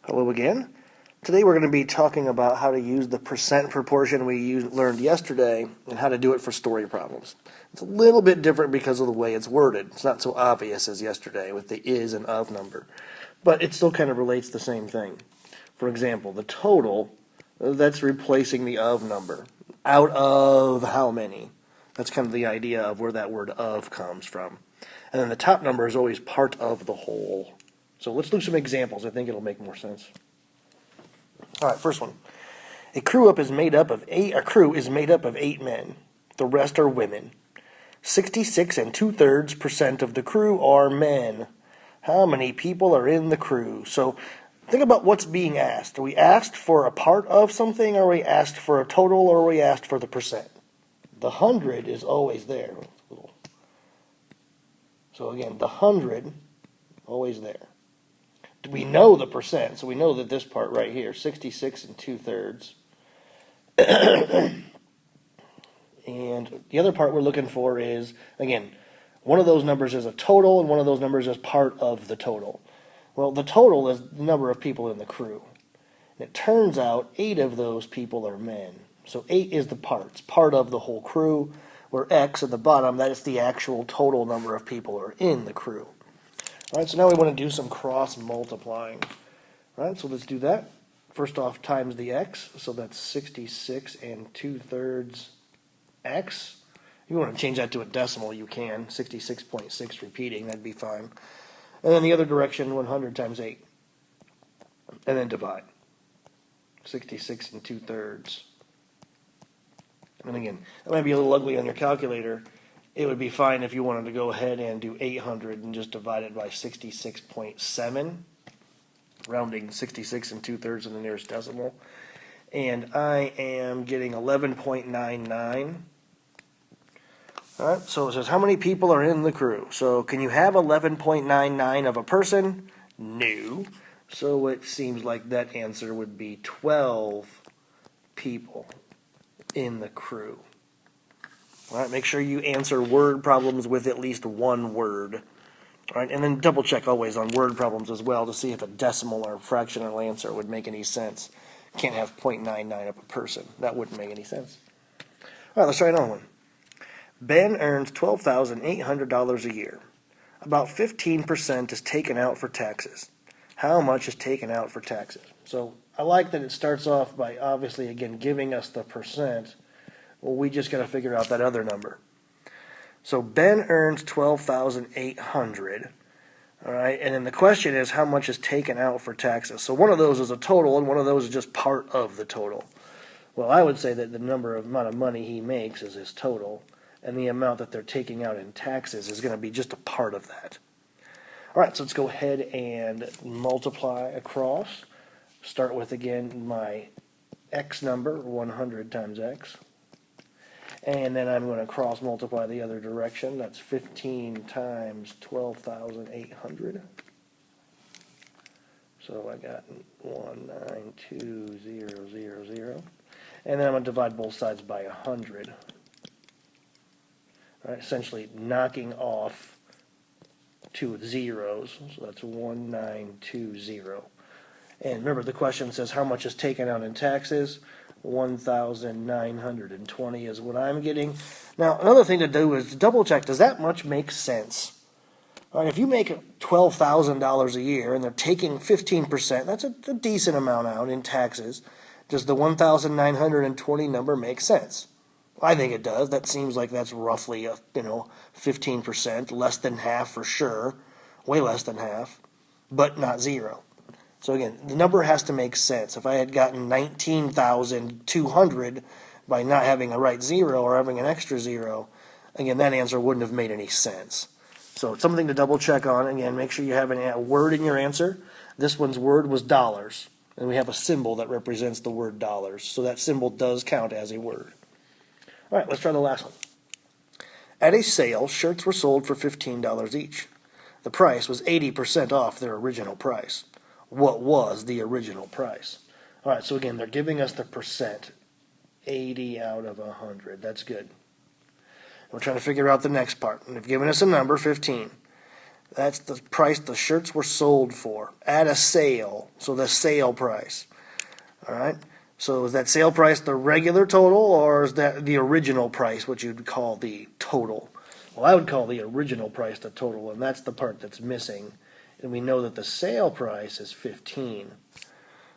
Hello again. Today we're going to be talking about how to use the percent proportion we learned yesterday and how to do it for story problems. It's a little bit different because of the way it's worded. It's not so obvious as yesterday with the is and of number, but it still kind of relates the same thing. For example, the total, that's replacing the of number. Out of how many? That's kind of the idea of where that word of comes from. And then the top number is always part of the whole. So let's do some examples. I think it'll make more sense. All right, first one. A crew is made up of 8 men. The rest are women. 66 2/3% of the crew are men. How many people are in the crew? So think about what's being asked. Are we asked for a part of something? Are we asked for a total? Or are we asked for the percent? The 100 is always there. So again, the 100, always there. We know the percent, so we know that this part right here, 66 2/3. And the other part we're looking for is, again, one of those numbers is a total and one of those numbers is part of the total. Well, the total is the number of people in the crew. And it turns out 8 of those people are men. So 8 is the parts, part of the whole crew, where X at the bottom, that is the actual total number of people who are in the crew. All right, so now we want to do some cross multiplying. All right, so let's do that. First off, times the X, so that's 66 2/3 X. If you want to change that to a decimal, you can. 66.6 repeating, that'd be fine. And then the other direction, 100 times 8. And then divide. 66 2/3. And again, that might be a little ugly on your calculator. It would be fine if you wanted to go ahead and do 800 and just divide it by 66.7, rounding 66 2/3 in the nearest decimal. And I am getting 11.99. All right, so it says how many people are in the crew. So can you have 11.99 of a person? No. So it seems like that answer would be 12 people in the crew. All right, make sure you answer word problems with at least one word. All right, and then double check always on word problems as well to see if a decimal or fractional answer would make any sense. Can't have 0.99 of a person. That wouldn't make any sense. All right, let's try another one. Ben earns $12,800 a year. About 15% is taken out for taxes. How much is taken out for taxes? So I like that it starts off by obviously, again, giving us the percent. Well, we just got to figure out that other number. So Ben earns $12,800. All right, and then the question is how much is taken out for taxes. So one of those is a total, and one of those is just part of the total. Well, I would say that the amount of money he makes is his total, and the amount that they're taking out in taxes is going to be just a part of that. All right, so let's go ahead and multiply across. Start with, again, my X number, 100 times X. And then I'm going to cross multiply the other direction. That's 15 times 12,800. So I got 192,000. And then I'm going to divide both sides by 100. Right, essentially knocking off 2 zeros. So that's 1920. And remember, the question says how much is taken out in taxes. 1,920 is what I'm getting. Now, another thing to do is double check, does that much make sense? All right, if you make $12,000 a year and they're taking 15%, that's a decent amount out in taxes. Does the 1,920 number make sense? I think it does. That seems like that's roughly 15%, less than half for sure, way less than half, but not zero. So again, the number has to make sense. If I had gotten 19,200 by not having a right zero or having an extra zero, again, that answer wouldn't have made any sense. So it's something to double check on. Again, make sure you have a word in your answer. This one's word was dollars, and we have a symbol that represents the word dollars. So that symbol does count as a word. All right, let's try the last one. At a sale, shirts were sold for $15 each. The price was 80% off their original price. What was the original price? All right, so again, they're giving us the percent, 80 out of 100. That's good. We're trying to figure out the next part. And they've given us a number, 15. That's the price the shirts were sold for. at a sale, so the sale price. All right. So is that sale price the regular total, or is that the original price, what you'd call the total? Well, I would call the original price the total, and that's the part that's missing. And we know that the sale price is 15.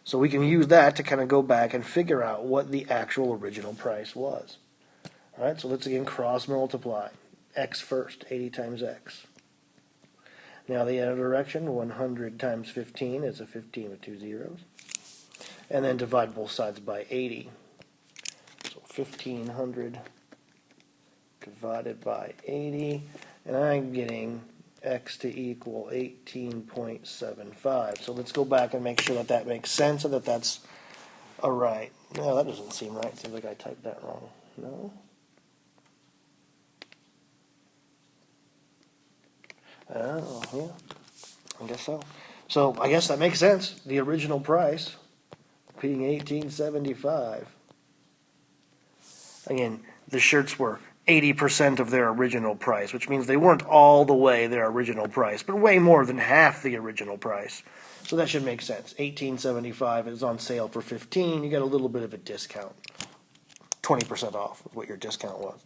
So we can use that to kind of go back and figure out what the actual original price was. All right, so let's again cross multiply. X first, 80 times X. Now the other direction, 100 times 15 is a 15 with two zeros. And then divide both sides by 80. So 1,500 divided by 80, and I'm getting X to equal 18.75. So let's go back and make sure that that makes sense and that that's all right. No, that doesn't seem right. Seems like I typed that wrong. No? Oh, yeah. I guess so. So I guess that makes sense. The original price being $18.75. Again, the shirts were 80% of their original price, which means they weren't all the way their original price, but way more than half the original price. So that should make sense. $18.75 is on sale for $15. You get a little bit of a discount. 20% off is what your discount was.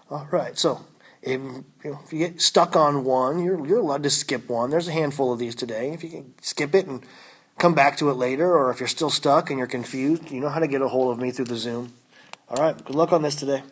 All right, so if you get stuck on one, you're allowed to skip one. There's a handful of these today. If you can skip it and come back to it later, or if you're still stuck and you're confused, you know how to get a hold of me through the Zoom. All right, good luck on this today.